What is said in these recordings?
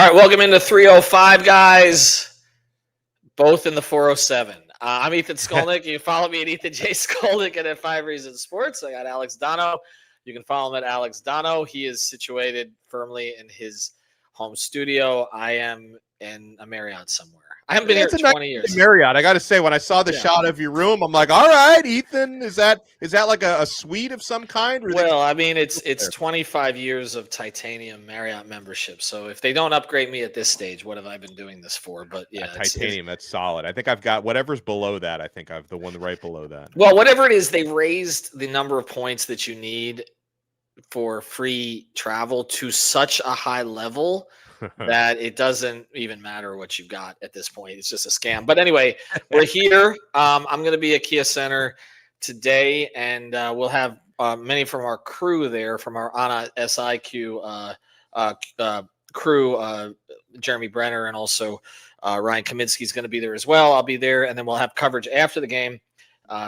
All right, welcome into 305, guys. Both in the 407. I'm Ethan Skolnick. You can follow me at Ethan J. Skolnick and at 5 Reasons Sports. I got Alex Donno. You can follow him at Alex Donno. He is situated firmly in his home studio. I am in a Marriott somewhere. I haven't been here in 20 years. Marriott. I got to say, when I saw the shot of your room, I'm like, all right, Ethan, is that like a suite of some kind? Well, I mean, it's 25 years of titanium Marriott membership. So if they don't upgrade me at this stage, what have I been doing this for? But yeah, titanium, that's solid. I think I've got whatever's below that. I think I've the one right below that. Well, whatever it is, they raised the number of points that you need for free travel to such a high level that it doesn't even matter what you've got at this point. It's just a scam. But anyway, we're here. I'm going to be at Kia Center today, and we'll have many from our crew there, from our ANA SIQ crew, Jeremy Brenner, and also Ryan Kaminsky is going to be there as well. I'll be there, and then we'll have coverage after the game.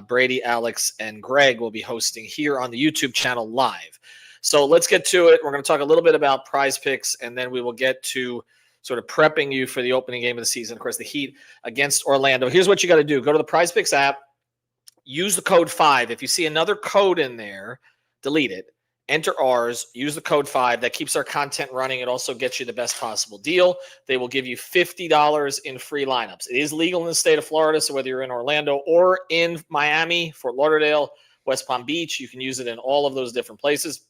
Brady, Alex, and Greg will be hosting here on the YouTube channel live. So let's get to it. We're going to talk a little bit about Prize Picks, and then we will get to sort of prepping you for the opening game of the season. Of course, the Heat against Orlando. Here's what you got to do. Go to the Prize Picks app. Use the code 5. If you see another code in there, delete it. Enter ours. Use the code 5. That keeps our content running. It also gets you the best possible deal. They will give you $50 in free lineups. It is legal in the state of Florida, so whether you're in Orlando or in Miami, Fort Lauderdale, West Palm Beach, you can use it in all of those different places.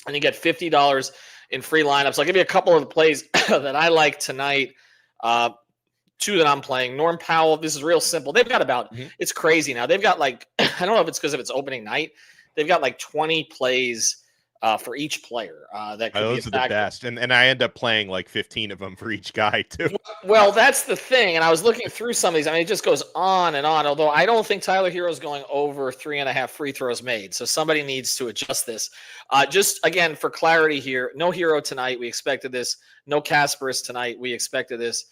And you get $50 in free lineups. I'll give you a couple of the plays that I like tonight. Two that I'm playing. Norm Powell, this is real simple. They've got about, it's crazy now. They've got like, I don't know if it's because of its opening night. They've got like 20 plays for each player. That could those be are the best. And I end up playing like 15 of them for each guy too. Well, that's the thing. And I was looking through some of these. I mean, it just goes on and on. Although I don't think Tyler Hero's going over 3.5 free throws made. So somebody needs to adjust this. Just again, for clarity here, no Hero tonight. We expected this. No Kasparis tonight. We expected this.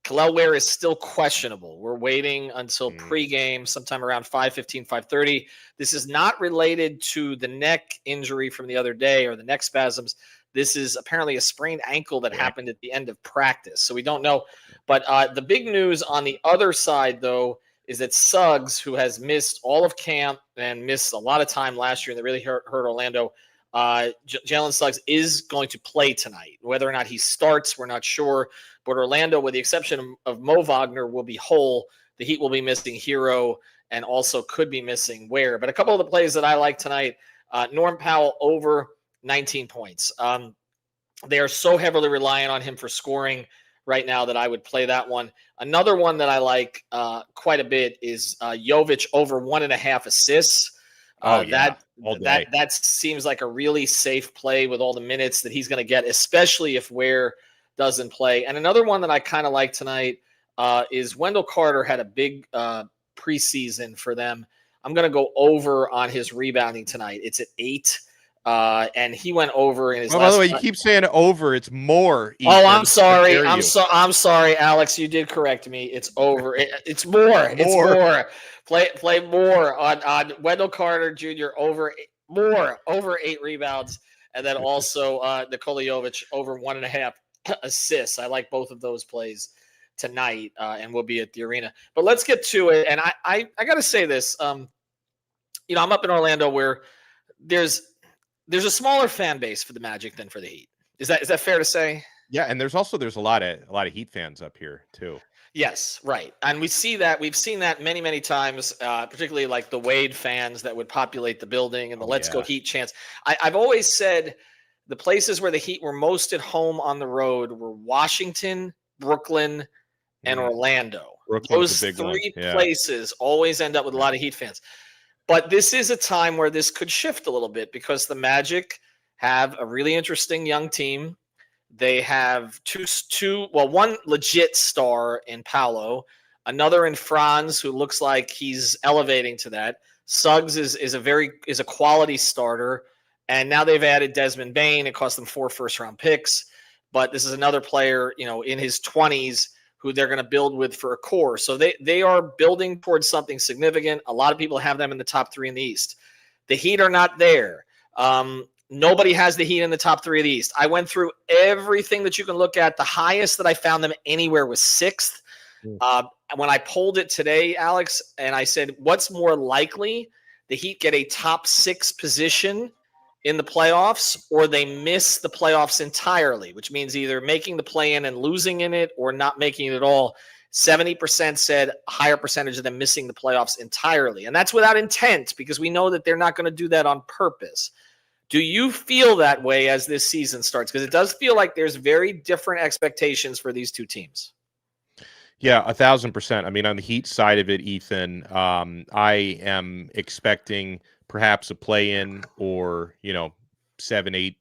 Kel'el Ware is still questionable. We're waiting until pregame, sometime around 5:15, 5:30. This is not related to the neck injury from the other day or the neck spasms. This is apparently a sprained ankle that happened at the end of practice. So we don't know. But the big news on the other side, though, is that Suggs, who has missed all of camp and missed a lot of time last year, and that really hurt Orlando, Jalen Suggs is going to play tonight. Whether or not he starts, we're not sure. But Orlando, with the exception of Mo Wagner, will be whole. The Heat will be missing Hero and also could be missing Ware. But a couple of the plays that I like tonight, Norm Powell over 19 points. They are so heavily reliant on him for scoring right now that I would play that one. Another one that I like quite a bit is Jovic over 1.5 assists. That seems like a really safe play with all the minutes that he's going to get, especially if Ware doesn't play. And another one that I kind of like tonight is Wendell Carter had a big preseason for them. I'm going to go over on his rebounding tonight. It's at 8. And he went over in his last. By the way, you keep saying over. It's more. Ethan. Oh, I'm sorry. I'm sorry, Alex. You did correct me. It's over. It's more. It's more. Play more on Wendell Carter Jr. over 8 rebounds, and then also Nikola Jovic over 1.5 assists. I like both of those plays tonight, and we'll be at the arena. But let's get to it. And I got to say this. I'm up in Orlando where there's a smaller fan base for the Magic than for the Heat. Is that fair to say? Yeah, and there's a lot of Heat fans up here too. Yes, right. And we've seen that many, many times, particularly like the Wade fans that would populate the building and the Let's Go Heat chants. I've always said the places where the Heat were most at home on the road were Washington, Brooklyn, and Orlando. Brooklyn's Those three places always end up with a lot of Heat fans. But this is a time where this could shift a little bit because the Magic have a really interesting young team. They have one legit star in Paolo, another in Franz who looks like he's elevating to that. Suggs is a quality starter, and now they've added Desmond Bane. It cost them 4 first-round picks, but this is another player, in his 20s who they're going to build with for a core. So they are building towards something significant. A lot of people have them in the top 3 in the East. The Heat are not there. Nobody has the Heat in the top 3 of the East. I went through everything that you can look at. The highest that I found them anywhere was 6th. When I polled it today, Alex, and I said, what's more likely, the Heat get a top 6 position in the playoffs, or they miss the playoffs entirely, which means either making the play-in and losing in it or not making it at all. 70% said a higher percentage of them missing the playoffs entirely. And that's without intent, because we know that they're not going to do that on purpose. Do you feel that way as this season starts? Because it does feel like there's very different expectations for these two teams. Yeah, 1,000%. I mean, on the Heat side of it, Ethan, I am expecting perhaps a play-in or, 7-8,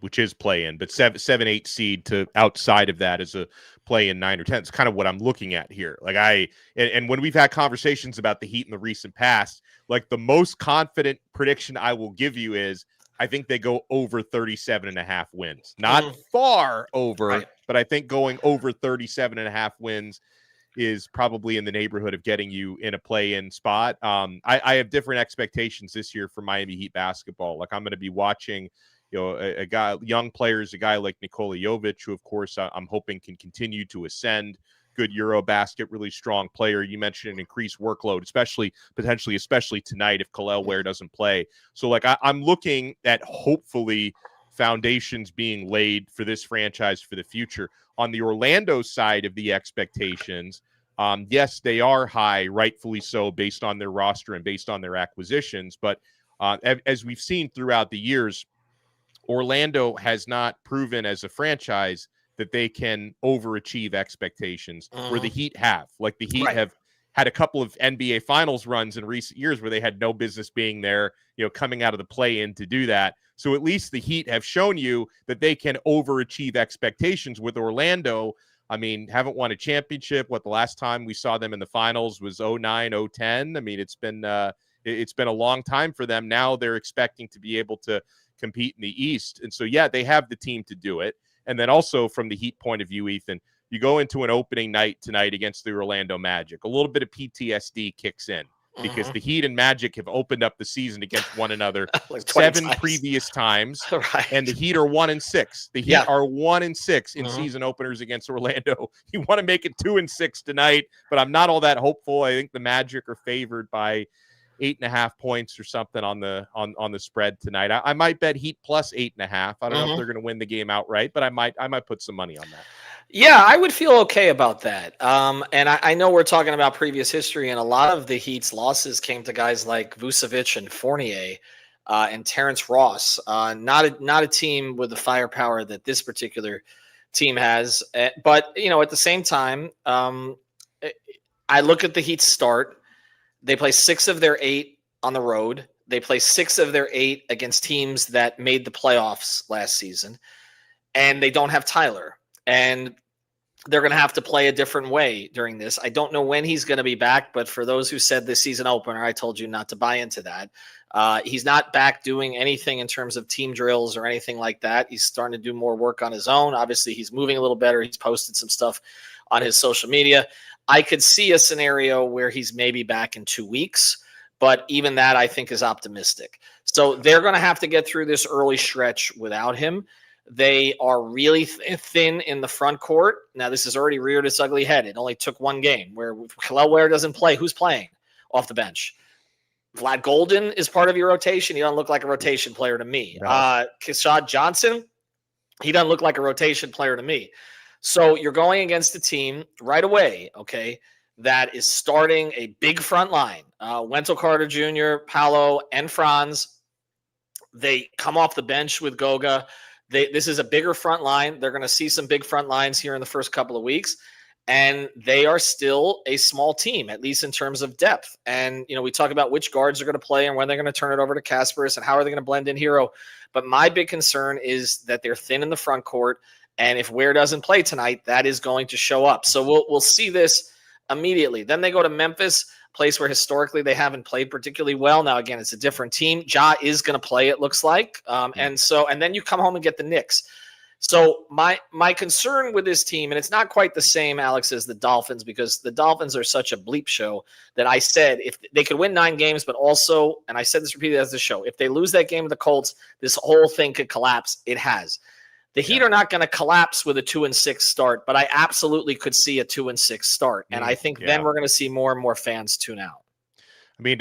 which is play-in, but 7-8 seed to outside of that as a play-in 9 or 10. It's kind of what I'm looking at here. And when we've had conversations about the Heat in the recent past, like the most confident prediction I will give you is I think they go over 37.5 wins. Not far over, right, but I think going over 37.5 wins is probably in the neighborhood of getting you in a play-in spot. I have different expectations this year for Miami Heat basketball. Like, I'm going to be watching, a guy, young players, a guy like Nikola Jovic, who of course I'm hoping can continue to ascend. Good Eurobasket, really strong player. You mentioned an increased workload, especially tonight if Kel'el Ware doesn't play. So I'm looking at hopefully foundations being laid for this franchise for the future. On the Orlando side of the expectations, yes, they are high, rightfully so, based on their roster and based on their acquisitions. But as we've seen throughout the years, Orlando has not proven as a franchise that they can overachieve expectations where the Heat have. Like, the Heat have had a couple of NBA Finals runs in recent years where they had no business being there, coming out of the play-in to do that. So at least the Heat have shown you that they can overachieve expectations. With Orlando, I mean, haven't won a championship. The last time we saw them in the finals was 2009, 2010. I mean, it's been a long time for them. Now they're expecting to be able to compete in the East. And so, yeah, they have the team to do it. And then also from the Heat point of view, Ethan, you go into an opening night tonight against the Orlando Magic. A little bit of PTSD kicks in because the Heat and Magic have opened up the season against one another like 7 times. Previous times. Right. And the Heat are 1-6. The Heat are 1-6 in season openers against Orlando. You want to make it 2-6 tonight, but I'm not all that hopeful. I think the Magic are favored by 8.5 points or something on the spread tonight. I might bet Heat plus 8.5. I don't know if they're going to win the game outright, but I might put some money on that. Yeah, I would feel okay about that. And I know we're talking about previous history, and a lot of the Heat's losses came to guys like Vucevic and Fournier and Terrence Ross. Not a team with the firepower that this particular team has. But at the same time, I look at the Heat's start. They play 6 of their 8 on the road. They play 6 of their 8 against teams that made the playoffs last season. And they don't have Tyler. And they're going to have to play a different way during this. I don't know when he's going to be back, but for those who said this season opener, I told you not to buy into that. He's not back doing anything in terms of team drills or anything like that. He's starting to do more work on his own. Obviously, he's moving a little better. He's posted some stuff on his social media. I could see a scenario where he's maybe back in 2 weeks, but even that I think is optimistic. So they're going to have to get through this early stretch without him. They are really thin in the front court. Now, this has already reared its ugly head. It only took one game where Kel'el Ware doesn't play. Who's playing off the bench? Vlad Golden is part of your rotation. He doesn't look like a rotation player to me. Keshad Johnson, he doesn't look like a rotation player to me. So you're going against a team right away, okay, that is starting a big front line. Wendell Carter Jr., Paolo, and Franz. They come off the bench with Goga. This is a bigger front line. They're going to see some big front lines here in the first couple of weeks. And they are still a small team, at least in terms of depth. And, we talk about which guards are going to play and when they're going to turn it over to Kasparis and how are they going to blend in Hero. But my big concern is that they're thin in the front court. And if Ware doesn't play tonight, that is going to show up. So we'll see this immediately. Then they go to Memphis, a place where historically they haven't played particularly well. Now, again, it's a different team. Ja is going to play, it looks like. And then you come home and get the Knicks. So my concern with this team, and it's not quite the same, Alex, as the Dolphins, because the Dolphins are such a bleep show that I said if they could win 9 games, but also, and I said this repeatedly as the show, if they lose that game to the Colts, this whole thing could collapse. It has. The Heat are not going to collapse with a 2-6 start, but I absolutely could see a 2-6 start, and I think then we're going to see more and more fans tune out. I mean,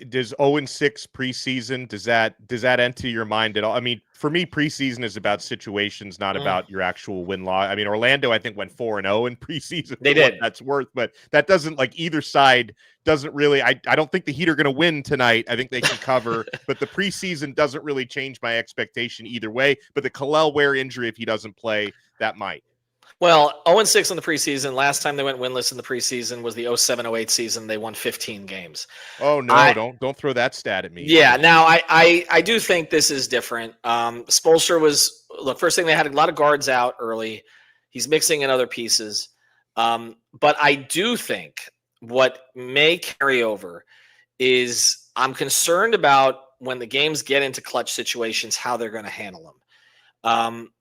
does 0-6 preseason, does that enter your mind at all? I mean, for me, preseason is about situations, not about your actual win-loss. I mean, Orlando, I think, went 4-0 in preseason. They did. That's worth, but that doesn't, like, either side doesn't really. I don't think the Heat are going to win tonight. I think they can cover, but the preseason doesn't really change my expectation either way. But the Khalil Ware injury, if he doesn't play, that might. Well, 0-6 in the preseason. Last time they went winless in the preseason was the 07-08 season. They won 15 games. Oh no! Don't throw that stat at me. Yeah. Now I do think this is different. Spoelstra was first thing, they had a lot of guards out early. He's mixing in other pieces, but I do think what may carry over is I'm concerned about when the games get into clutch situations, how they're going to handle them.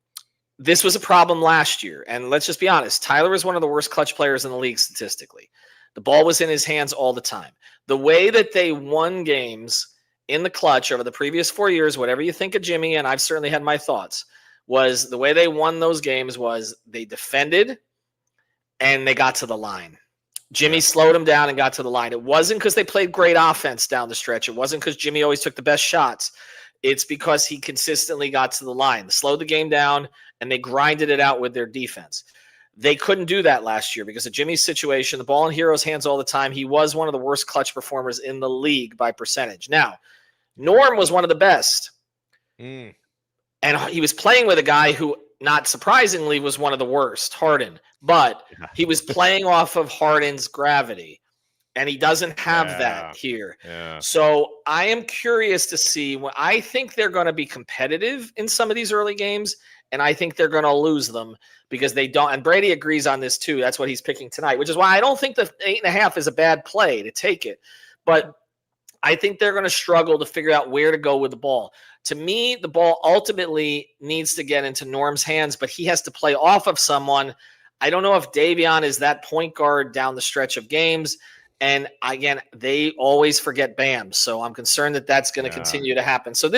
This was a problem last year, and let's just be honest. Tyler is one of the worst clutch players in the league statistically. The ball was in his hands all the time. The way that they won games in the clutch over the previous 4 years, whatever you think of Jimmy, and I've certainly had my thoughts, was the way they won those games was they defended and they got to the line. Jimmy slowed them down and got to the line. It wasn't because they played great offense down the stretch. It wasn't because Jimmy always took the best shots. It's because he consistently got to the line, slowed the game down, and they grinded it out with their defense. They couldn't do that last year because of Jimmy's situation. The ball in Hero's hands all the time. He was one of the worst clutch performers in the league by percentage. Now, Norm was one of the best. And he was playing with a guy who, not surprisingly, was one of the worst, Harden. But he was playing off of Harden's gravity. And he doesn't have that here. So I am curious to see. I think they're going to be competitive in some of these early games, and I think they're going to lose them because they don't. And Brady agrees on this too. That's what he's picking tonight, which is why I don't think the 8.5 is a bad play to take it. But I think they're going to struggle to figure out where to go with the ball. To me, the ball ultimately needs to get into Norm's hands, but he has to play off of someone. I don't know if Davion is that point guard down the stretch of games. And again, they always forget Bam. So I'm concerned that that's going to continue to happen. So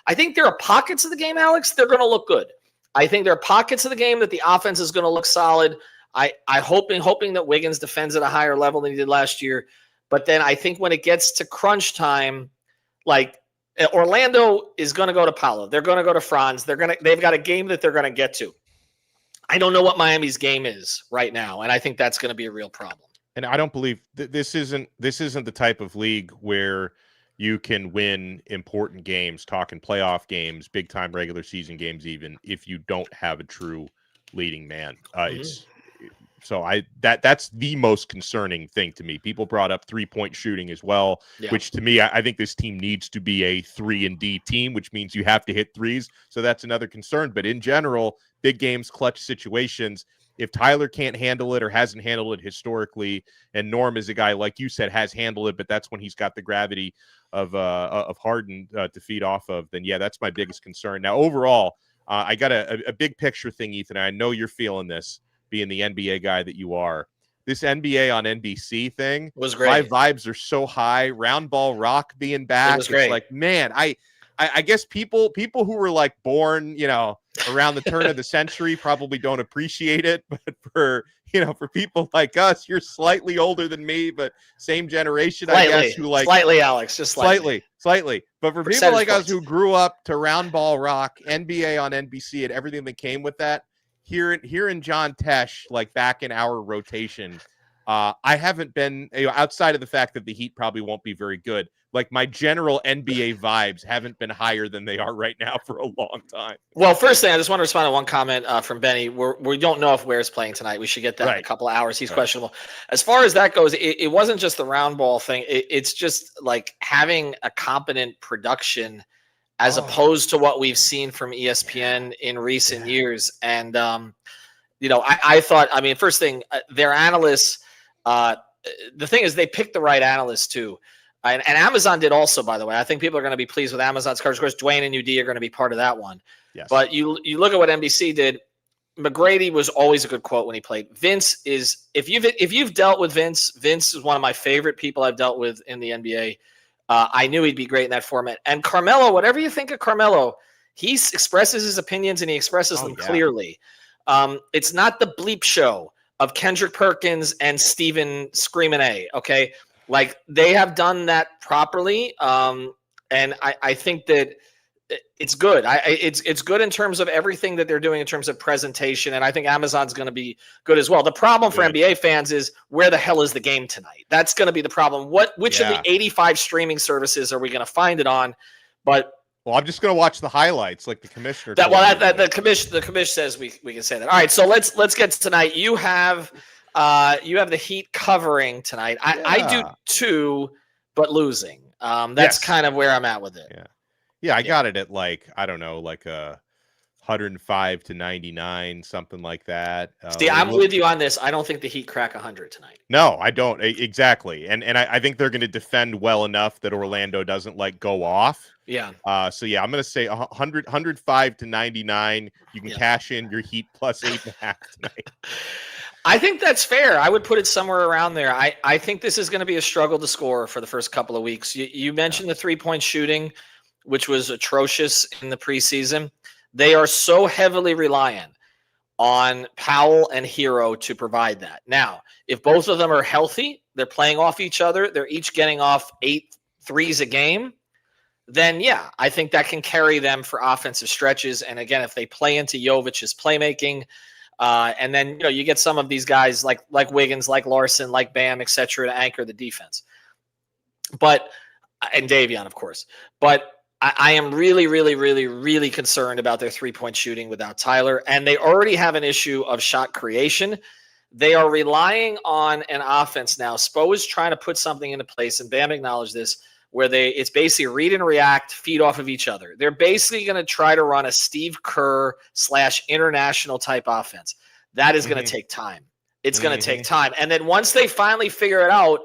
I think there are pockets of the game, Alex, they're going to look good. I think there are pockets of the game that the offense is going to look solid. I hoping that Wiggins defends at a higher level than he did last year. But then I think when it gets to crunch time, like Orlando is going to go to Paolo. They're going to go to Franz. They've got a game that they're going to get to. I don't know what Miami's game is right now. And I think that's going to be a real problem. And I don't believe this isn't the type of league where you can win important games, talking playoff games, big time regular season games, even if you don't have a true leading man. That's the most concerning thing to me. People brought up 3-point shooting as well, which to me, I think this team needs to be a 3-and-D team, which means you have to hit threes. So that's another concern. But in general, big games, clutch situations, if Tyler can't handle it or hasn't handled it historically, and Norm is a guy, like you said, has handled it, but that's when he's got the gravity of Harden to feed off of, then that's my biggest concern. Now, overall, I got a big picture thing, Ethan. I know you're feeling this, being the NBA guy that you are. This NBA on NBC thing was great. My vibes are so high. Round ball rock being back. It was great. It's like, man, I guess people who were like born, around the turn of the century probably don't appreciate it. But for people like us, you're slightly older than me, but same generation, slightly, I guess, who like slightly, Alex, just slightly. But for people like us who grew up to round ball rock, NBA on NBC, and everything that came with that, hearing John Tesh like back in our rotation, I haven't been outside of the fact that the Heat probably won't be very good. Like my general NBA vibes haven't been higher than they are right now for a long time. Well, first thing, I just want to respond to one comment from Benny. We don't know if Ware's playing tonight. We should get that in a couple of hours. He's questionable. As far as that goes, it wasn't just the round ball thing. It's just like having a competent production as opposed to what we've seen from ESPN in recent years. And, I thought, first thing, their analysts, the thing is they picked the right analysts too. And Amazon did also, by the way. I think people are going to be pleased with Amazon's coverage. Of course, Dwayne and UD are going to be part of that one. Yes. But you look at what NBC did. McGrady was always a good quote when he played. Vince is, if you've dealt with Vince is one of my favorite people I've dealt with in the NBA. I knew he'd be great in that format. And Carmelo, whatever you think of Carmelo, he expresses his opinions and he expresses them clearly. It's not the bleep show of Kendrick Perkins and Steven Screamin' A. Okay, like they have done that properly, and I think that it's good. It's good in terms of everything that they're doing in terms of presentation, and I think Amazon's going to be good as well. The problem for NBA fans is where the hell is the game tonight? That's going to be the problem. Which of the 85 streaming services are we going to find it on? But well, I'm just going to watch the highlights, like the commissioner. The commissioner says we can say that. All right, so let's get to tonight. You have the Heat covering tonight. I do too, but losing. That's kind of where I'm at with it. Yeah, I got it at like, I don't know, like a 105 to 99, something like that. See, I'm with you on this. I don't think the Heat crack 100 tonight. No, I don't. Exactly. And I think they're going to defend well enough that Orlando doesn't like go off. Yeah. So yeah, I'm going to say 105 to 99. You can cash in your Heat plus 8.5 tonight. I think that's fair. I would put it somewhere around there. I think this is going to be a struggle to score for the first couple of weeks. You mentioned the 3-point shooting, which was atrocious in the preseason. They are so heavily reliant on Powell and Hero to provide that. Now, if both of them are healthy, they're playing off each other, they're each getting off 8 threes a game, then yeah, I think that can carry them for offensive stretches. And again, if they play into Jovic's playmaking, and then you get some of these guys like Wiggins, like Larson, like Bam, etc., to anchor the defense. And Davion, of course. But I am really, really, really, really concerned about their 3-point shooting without Tyler. And they already have an issue of shot creation. They are relying on an offense now. Spo is trying to put something into place, and Bam acknowledged this, where it's basically read and react, feed off of each other. They're basically going to try to run a Steve Kerr / international type offense. That is going to take time. It's going to take time. And then once they finally figure it out,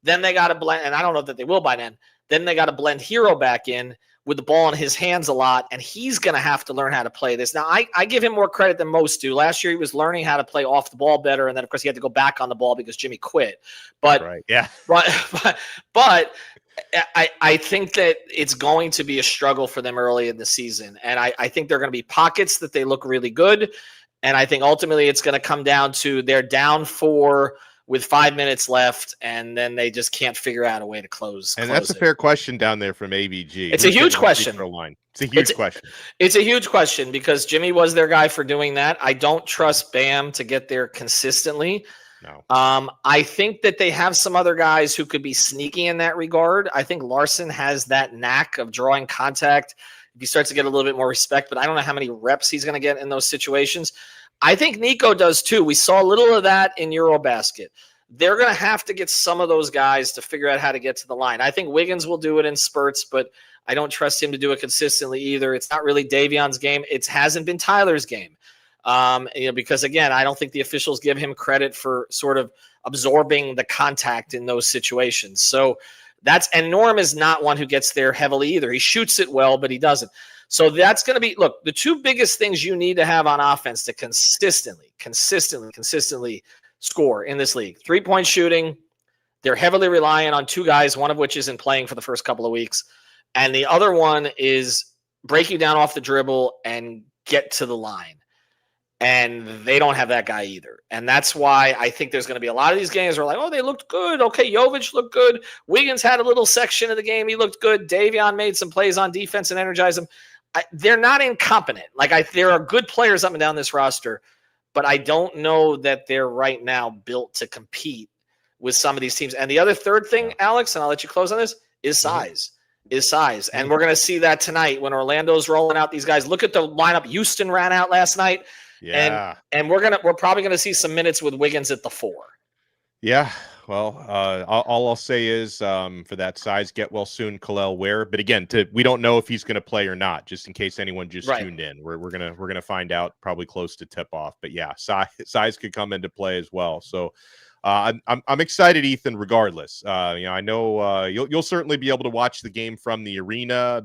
then they got to blend, and I don't know that they will by then they got to blend Hero back in with the ball in his hands a lot, and he's going to have to learn how to play this. Now, I give him more credit than most do. Last year, he was learning how to play off the ball better, and then, of course, he had to go back on the ball because Jimmy quit. But I think that it's going to be a struggle for them early in the season, and I think there are going to be pockets that they look really good, and I think ultimately it's going to come down to they're down 4 with 5 minutes left, and then they just can't figure out a way to close. And that's a fair question down there from ABG. It's a huge question. It's a huge question. It's a huge question because Jimmy was their guy for doing that. I don't trust Bam to get there consistently. No. I think that they have some other guys who could be sneaky in that regard. I think Larson has that knack of drawing contact. He starts to get a little bit more respect, but I don't know how many reps he's going to get in those situations. I think Nico does too. We saw a little of that in Eurobasket. They're going to have to get some of those guys to figure out how to get to the line. I think Wiggins will do it in spurts, but I don't trust him to do it consistently either. It's not really Davion's game. It hasn't been Tyler's game. Because again, I don't think the officials give him credit for sort of absorbing the contact in those situations. So and Norm is not one who gets there heavily either. He shoots it well, but he doesn't. So that's going to be, look, the two biggest things you need to have on offense to consistently score in this league. 3-point shooting. They're heavily reliant on 2 guys, one of which isn't playing for the first couple of weeks. And the other one is break you down off the dribble and get to the line. And they don't have that guy either. And that's why I think there's going to be a lot of these games where like, oh, they looked good. Okay, Jovic looked good. Wiggins had a little section of the game. He looked good. Davion made some plays on defense and energized them. They're not incompetent. There are good players up and down this roster, but I don't know that they're right now built to compete with some of these teams. And the other third thing, Alex, and I'll let you close on this, is size. And we're going to see that tonight when Orlando's rolling out these guys. Look at the lineup Houston ran out last night. Yeah. And we're probably going to see some minutes with Wiggins at the 4. Yeah. Well, all I'll say is for that size, get well soon, Khalil Ware. But again, we don't know if he's going to play or not. Just in case anyone just tuned in, we're gonna find out probably close to tip off. But yeah, size could come into play as well. So I'm excited, Ethan. Regardless, I know you'll certainly be able to watch the game from the arena.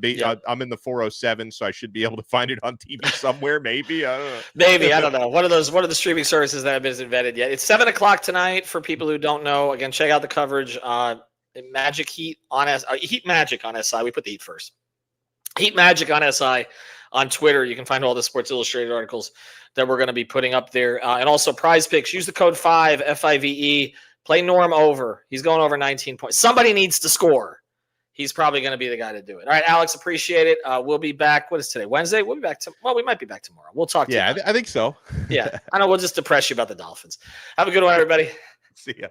I'm in the 407, so I should be able to find it on TV somewhere. Maybe I don't know. Maybe, I don't know. One of the streaming services that haven't been invented yet. It's 7:00 tonight for people who don't know. Again, check out the coverage. Magic Heat on Heat Magic on SI. We put the Heat first. Heat Magic on SI on Twitter. You can find all the Sports Illustrated articles that we're going to be putting up there. And also Prize Picks. Use the code 5, FIVE. Play Norm over. He's going over 19 points. Somebody needs to score. He's probably going to be the guy to do it. All right, Alex, appreciate it. We'll be back. What is today? Wednesday? We'll be back. We might be back tomorrow. We'll talk to you. Yeah, I think so. Yeah. I know. We'll just depress you about the Dolphins. Have a good one, everybody. See ya.